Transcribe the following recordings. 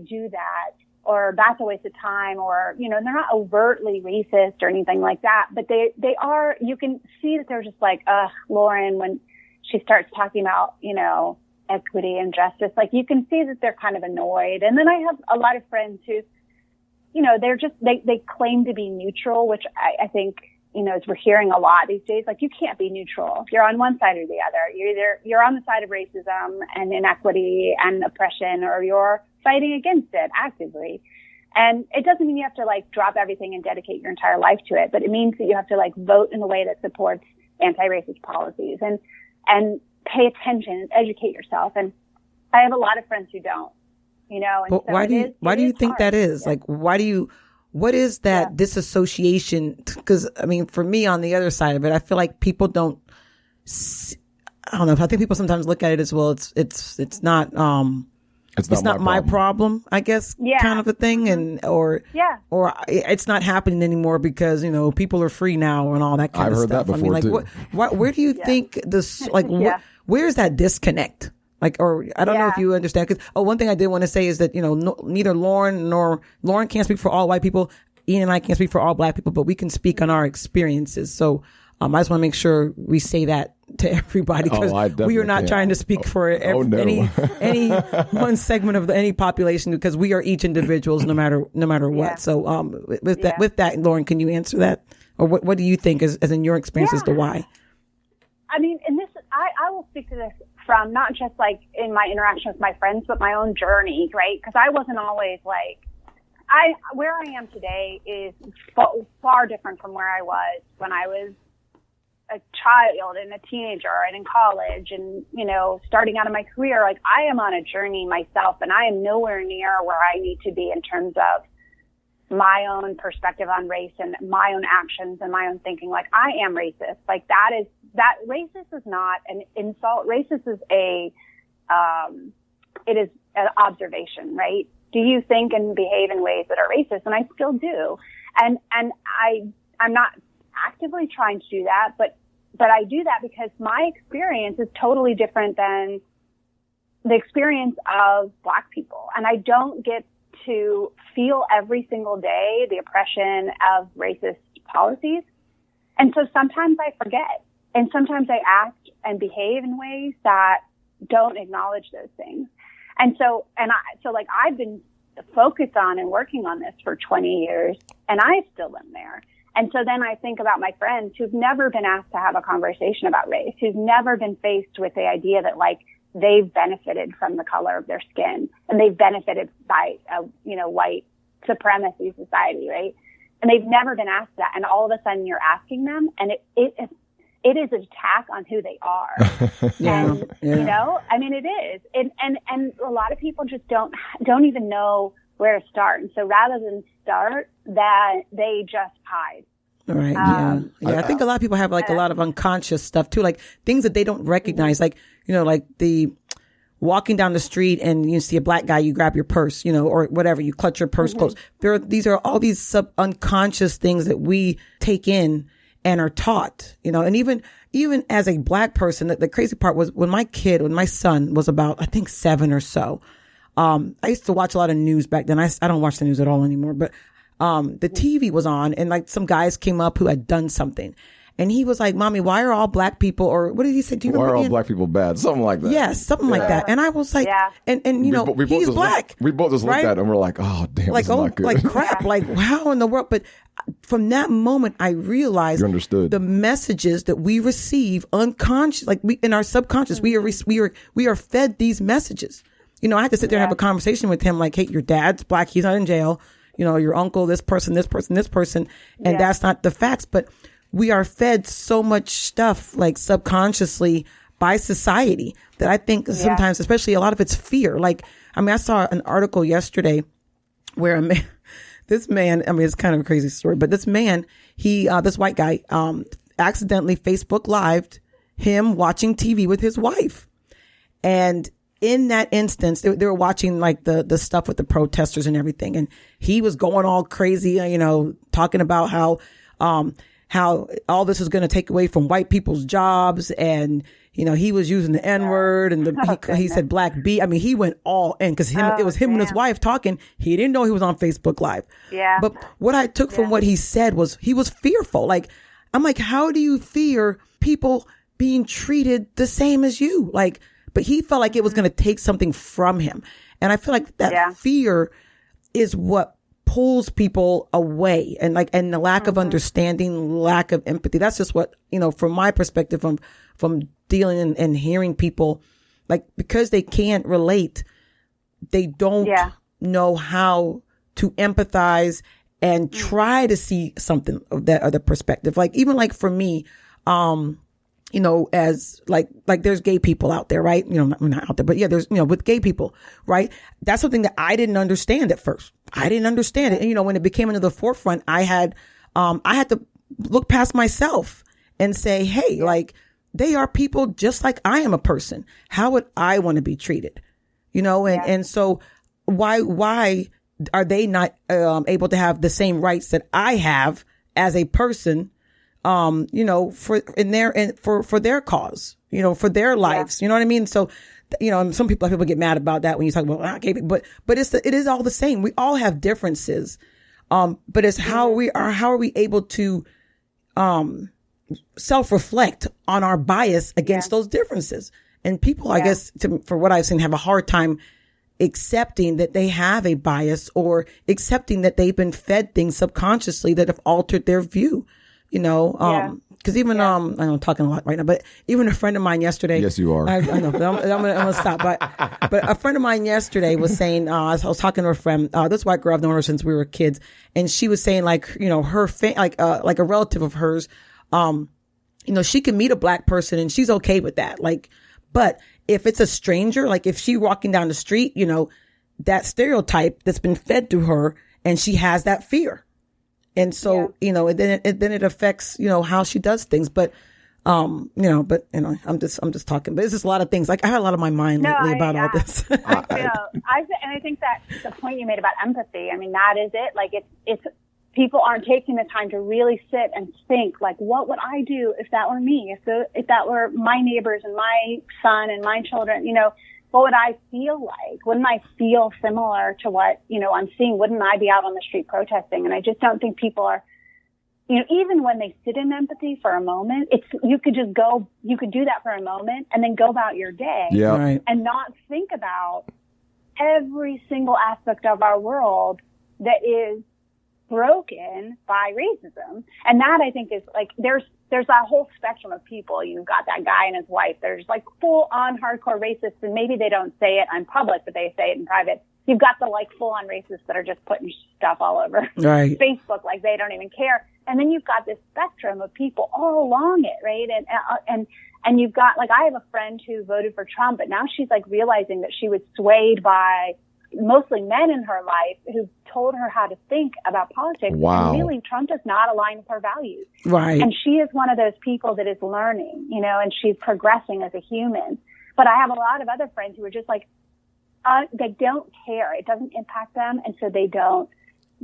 do that, or that's a waste of time, or, you know, they're not overtly racist or anything like that, but they are, you can see that they're just like, Lauren, when she starts talking about, you know, equity and justice, like you can see that they're kind of annoyed. And then I have a lot of friends who, you know, they're just, they claim to be neutral, which I think, you know, as we're hearing a lot these days, like you can't be neutral. You're on one side or the other. You're on the side of racism and inequity and oppression, or you're fighting against it actively. And it doesn't mean you have to like drop everything and dedicate your entire life to it, but it means that you have to like vote in a way that supports anti-racist policies and pay attention and educate yourself. And I have a lot of friends who don't, you know. And but so why do you think hard. that is? Yeah. Like, what is that disassociation? Because I mean, for me on the other side of it, I feel like people don't, I don't know. I think people sometimes look at it as, well, it's not my problem, I guess, kind of a thing. Or it's not happening anymore because, you know, people are free now and all that kind of stuff. I've heard that before, too. Where do you think this, like, where's that disconnect? Like, or I don't know if you understand. Cause, one thing I did want to say is that, you know, neither Lauren can't speak for all white people. Ian and I can't speak for all black people, but we can speak on our experiences. So, I just want to make sure we say that to everybody, because we are not trying to speak for any one segment of any population, because we are each individuals no matter what. Yeah. So, with that, Lauren, can you answer that? Or what do you think as in your experience as to why? I mean, in this, I will speak to this from not just like in my interaction with my friends, but my own journey, right? Because I wasn't always like, where I am today is far different from where I was when I was a child and a teenager and in college and, you know, starting out in my career. Like, I am on a journey myself, and I am nowhere near where I need to be in terms of my own perspective on race and my own actions and my own thinking. Like, I am racist. Like, that racist is not an insult. Racist is it is an observation, right? Do you think and behave in ways that are racist? And I still do. And I'm not actively trying to do that, but I do that because my experience is totally different than the experience of Black people. And I don't get to feel every single day the oppression of racist policies. And so sometimes I forget, and sometimes I act and behave in ways that don't acknowledge those things. And so I've been focused on and working on this for 20 years, and I still am there. And so then I think about my friends who've never been asked to have a conversation about race, who've never been faced with the idea that, like, they've benefited from the color of their skin, and they've benefited by a, white supremacy society, right? And they've never been asked that. And all of a sudden you're asking them, and it is an attack on who they are. I mean, it is. And a lot of people just don't even know where to start. And so rather than start, that they just hide. Right. I think a lot of people have like a lot of unconscious stuff too, like things that they don't recognize, like, like the walking down the street and you see a Black guy, you grab your purse, or whatever, you clutch your purse close. These are all these unconscious things that we take in and are taught, and even as a Black person, the crazy part was when my son was about, I think 7 or so. I used to watch a lot of news back then. I don't watch the news at all anymore, but the TV was on and like some guys came up who had done something. And he was like, "Mommy, why are all Black people," or what did he say? Why are all Black people bad? Something like that. Yes, something like that. And I was like, and he's Black. We both just looked at him and we're like, "Oh, damn, like, this is not good." Like crap, like how in the world? But from that moment, I realized you understood the messages that we receive unconscious, like in our subconscious, we are fed these messages. I had to sit there and have a conversation with him, like, "Hey, your dad's Black. He's not in jail. Your uncle, this person, and that's not the facts." But we are fed so much stuff, like subconsciously by society, that I think sometimes, especially a lot of it's fear. Like, I mean, I saw an article yesterday where this man, I mean, it's kind of a crazy story, but this man, this white guy, accidentally Facebook Lived him watching TV with his wife. And in that instance, they were watching like the stuff with the protesters and everything. And he was going all crazy, talking about how all this is going to take away from white people's jobs. And he was using the N-word and he said black B. I mean, he went all in because it was him and his wife talking. He didn't know he was on Facebook Live. Yeah. But what I took from what he said was he was fearful. Like, I'm like, how do you fear people being treated the same as you? Like, but he felt like it was going to take something from him. And I feel like that fear is what pulls people away, and the lack of understanding, lack of empathy. That's just what, from my perspective, from dealing and hearing people, like, because they can't relate, they don't know how to empathize and try to see something of that other perspective. Like, even like for me, as like there's gay people out there, right? I'm not out there, but there's, with gay people, right? That's something that I didn't understand at first. I didn't understand it. And, when it became into the forefront, I had to look past myself and say, hey, like, they are people just like I am a person. How would I want to be treated? And so why are they not able to have the same rights that I have as a person? For their cause, for their lives, you know what I mean? So, and some people get mad about that when you talk about gay people, but it is all the same. We all have differences. But it's how are we able to, self-reflect on our bias against those differences? And people, I guess, for what I've seen, have a hard time accepting that they have a bias or accepting that they've been fed things subconsciously that have altered their view. Because even, I know I'm talking a lot right now, but even a friend of mine yesterday. Yes, you are. I know, but I'm gonna stop. But a friend of mine yesterday was saying, I was talking to a friend, this white girl I've known her since we were kids. And she was saying like, her, like a relative of hers, she can meet a black person and she's okay with that. Like, but if it's a stranger, like if she walking down the street, that stereotype that's been fed to her and she has that fear. And so, then it affects, how she does things. But, I'm just talking, but it's just a lot of things. Like, I had a lot on my mind lately about all this. I think that the point you made about empathy, I mean, that is it. Like, it's people aren't taking the time to really sit and think, like, what would I do if that were me? If that were my neighbors and my son and my children, what would I feel like? Wouldn't I feel similar to what, I'm seeing? Wouldn't I be out on the street protesting? And I just don't think people are, even when they sit in empathy for a moment, you could do that for a moment and then go about your day and not think about every single aspect of our world that is broken by racism. And that, I think, is like, there's that whole spectrum of people. You've got that guy and his wife. There's like full on hardcore racists, and maybe they don't say it in public, but they say it in private. You've got the like full on racists that are just putting stuff all over Facebook, like they don't even care. And then you've got this spectrum of people all along it, right? And you've got, like, I have a friend who voted for Trump, but now she's like realizing that she was swayed by mostly men in her life who told her how to think about politics. Wow. And really, Trump does not align with her values. Right. And she is one of those people that is learning, and she's progressing as a human. But I have a lot of other friends who are just like, they don't care. It doesn't impact them. And so they don't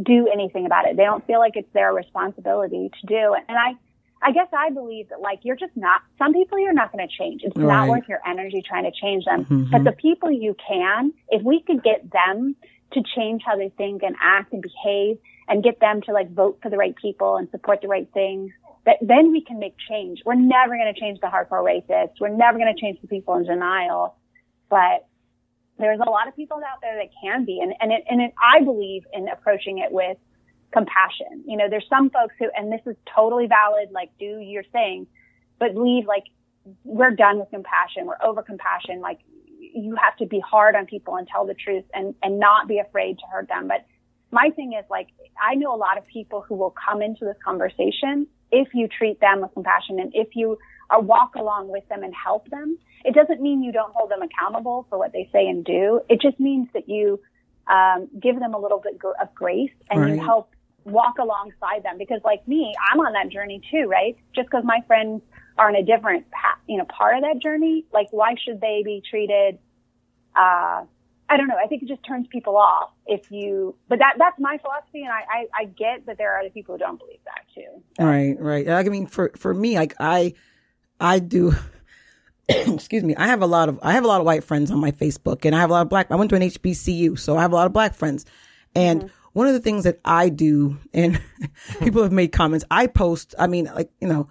do anything about it. They don't feel like it's their responsibility to do it. And I guess I believe that, like, you're just not, some people you're not going to change. It's not worth your energy trying to change them. Mm-hmm. But the people you can, if we could get them to change how they think and act and behave and get them to, like, vote for the right people and support the right things, then we can make change. We're never going to change the hardcore racists. We're never going to change the people in denial. But there's a lot of people out there that can be. And I believe in approaching it with compassion. There's some folks who, and this is totally valid, like, do your thing, but leave, like, we're done with compassion. We're over compassion. Like, you have to be hard on people and tell the truth and not be afraid to hurt them. But my thing is, like, I know a lot of people who will come into this conversation if you treat them with compassion and if you walk along with them and help them. It doesn't mean you don't hold them accountable for what they say and do. It just means that you give them a little bit of grace and you help walk alongside them. Because, like me, I'm on that journey too, right? Just because my friends are in a different part of that journey, like, why should they be treated? I don't know. I think it just turns people off but that's my philosophy. And I get that there are other people who don't believe that too. So. Right. I mean, for me, like, I do, excuse me, I have a lot of white friends on my Facebook, and I have a lot of black. I went to an HBCU, so I have a lot of black friends. And one of the things that I do, and people have made comments, I post, I mean, like, you know,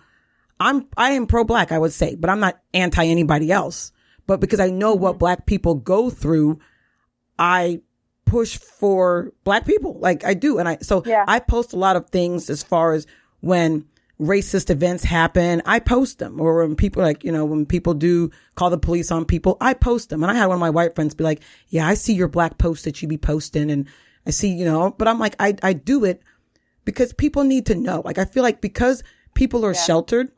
I am pro-black, I would say, but I'm not anti anybody else. But because I know what black people go through, I push for black people, like I do. And I post a lot of things as far as when racist events happen, I post them. Or when people, like, you know, when people do call the police on people, I post them. And I had one of my white friends be like, yeah, I see your black posts that you be posting, and I see, you know, but I'm like, I do it because people need to know. Like, I feel like because people are sheltered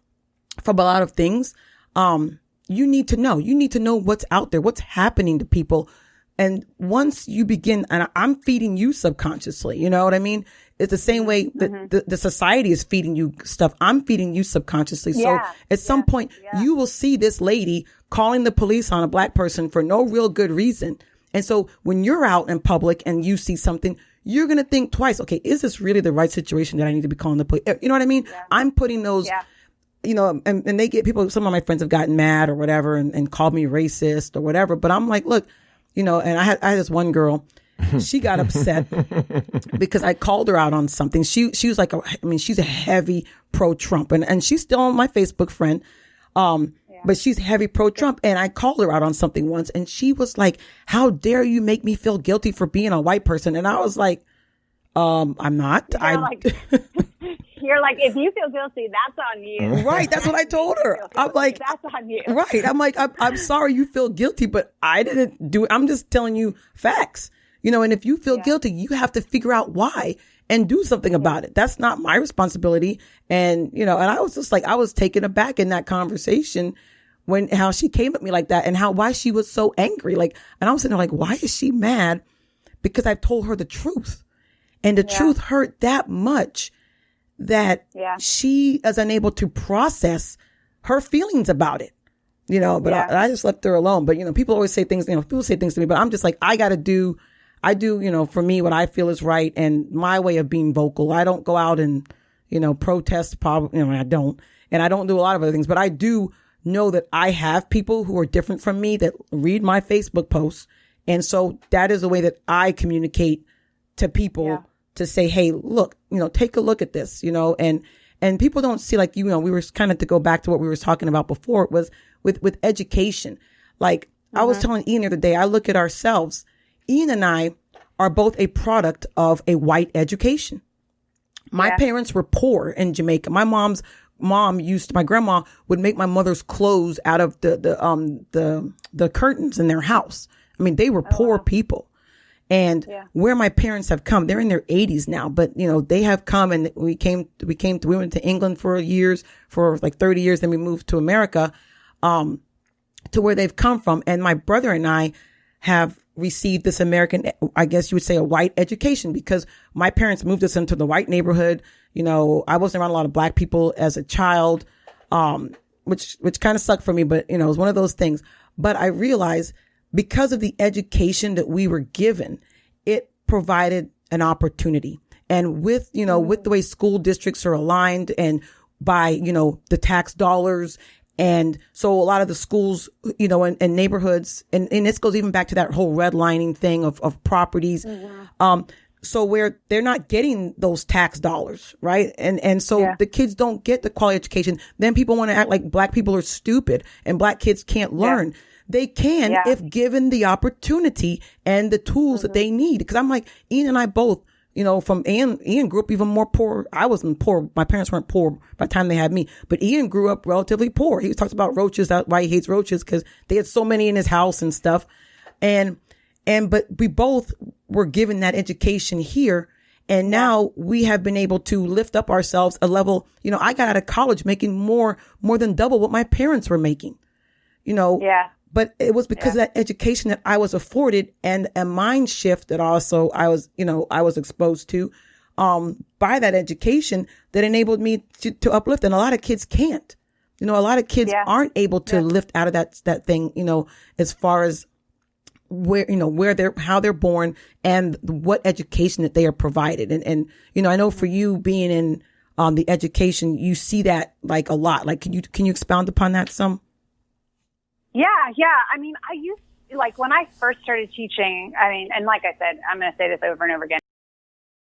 from a lot of things, you need to know. You need to know what's out there, what's happening to people. And once you begin, and I'm feeding you subconsciously, you know what I mean? It's the same way that the society is feeding you stuff. I'm feeding you subconsciously. So at some point, you will see this lady calling the police on a black person for no real good reason. And so when you're out in public and you see something, you're going to think twice. Okay, is this really the right situation that I need to be calling the police? You know what I mean? Yeah. I'm putting those, you know, and they get people, some of my friends have gotten mad or whatever and called me racist or whatever. But I'm like, look, you know, and I had this one girl, she got upset because I called her out on something. She was like, she's a heavy pro-Trump, and she's still my Facebook friend. But she's heavy pro-Trump. And I called her out on something once, and she was like, how dare you make me feel guilty for being a white person? And I was like, I'm not. You're like, if you feel guilty, that's on you. Right. That's what I told her. I'm like, that's on you. Right. I'm like, I'm sorry you feel guilty, but I didn't do it. I'm just telling you facts, you know, and if you feel guilty, you have to figure out why and do something about it. That's not my responsibility. And, you know, and I was just like, I was taken aback in that conversation when, how she came at me like that and why she was so angry. Like, and I was sitting there like, why is she mad? Because I told her the truth, and the truth hurt that much that she is unable to process her feelings about it, you know, but I just left her alone. But, you know, people always say things, you know, people say things to me, but I'm just like, I do, you know, for me, what I feel is right. And my way of being vocal, I don't go out and, you know, protest, you know, I don't, and I don't do a lot of other things, but I do know that I have people who are different from me that read my Facebook posts. And so that is the way that I communicate to people to say, hey, look, you know, take a look at this, you know, and people don't see, like, you know, we were kind of, to go back to what we were talking about before, it was with education. Like I was telling Ian the other day, I look at ourselves. Ian and I are both a product of a white education. My parents were poor in Jamaica. My my grandma would make my mother's clothes out of the curtains in their house. I mean, they were poor people. And where my parents have come, they're in their 80s now, but, you know, they have come, and we went to England for like 30 years. Then we moved to America, to where they've come from. And my brother and I have received this American, I guess you would say, a white education, because my parents moved us into the white neighborhood. You know, I wasn't around a lot of black people as a child, which kind of sucked for me, but, you know, it was one of those things. But I realized, because of the education that we were given, it provided an opportunity. And with, you know, with the way school districts are aligned and by, you know, the tax dollars. And so a lot of the schools, you know, and neighborhoods, and this goes even back to that whole redlining thing of properties. So where they're not getting those tax dollars, right? And so the kids don't get the quality education. Then people want to act like black people are stupid and black kids can't learn. They can if given the opportunity and the tools that they need. Because I'm like, Ian and I both, you know, from Ian grew up even more poor. I wasn't poor. My parents weren't poor by the time they had me. But Ian grew up relatively poor. He talks about roaches, that's why he hates roaches, because they had so many in his house and stuff. But we both were given that education here. And now we have been able to lift up ourselves a level. You know, I got out of college making more than double what my parents were making, you know. But it was because of that education that I was afforded, and a mind shift that also I was exposed to, by that education that enabled me to uplift. And a lot of kids can't, you know, a lot of kids aren't able to lift out of that thing, you know, as far as how they're born and what education that they are provided. And, you know, I know for you being in, the education, you see that like a lot. Like, can you expound upon that some? Yeah. I mean, I used, like, when I first started teaching, I mean, and like I said, I'm going to say this over and over again.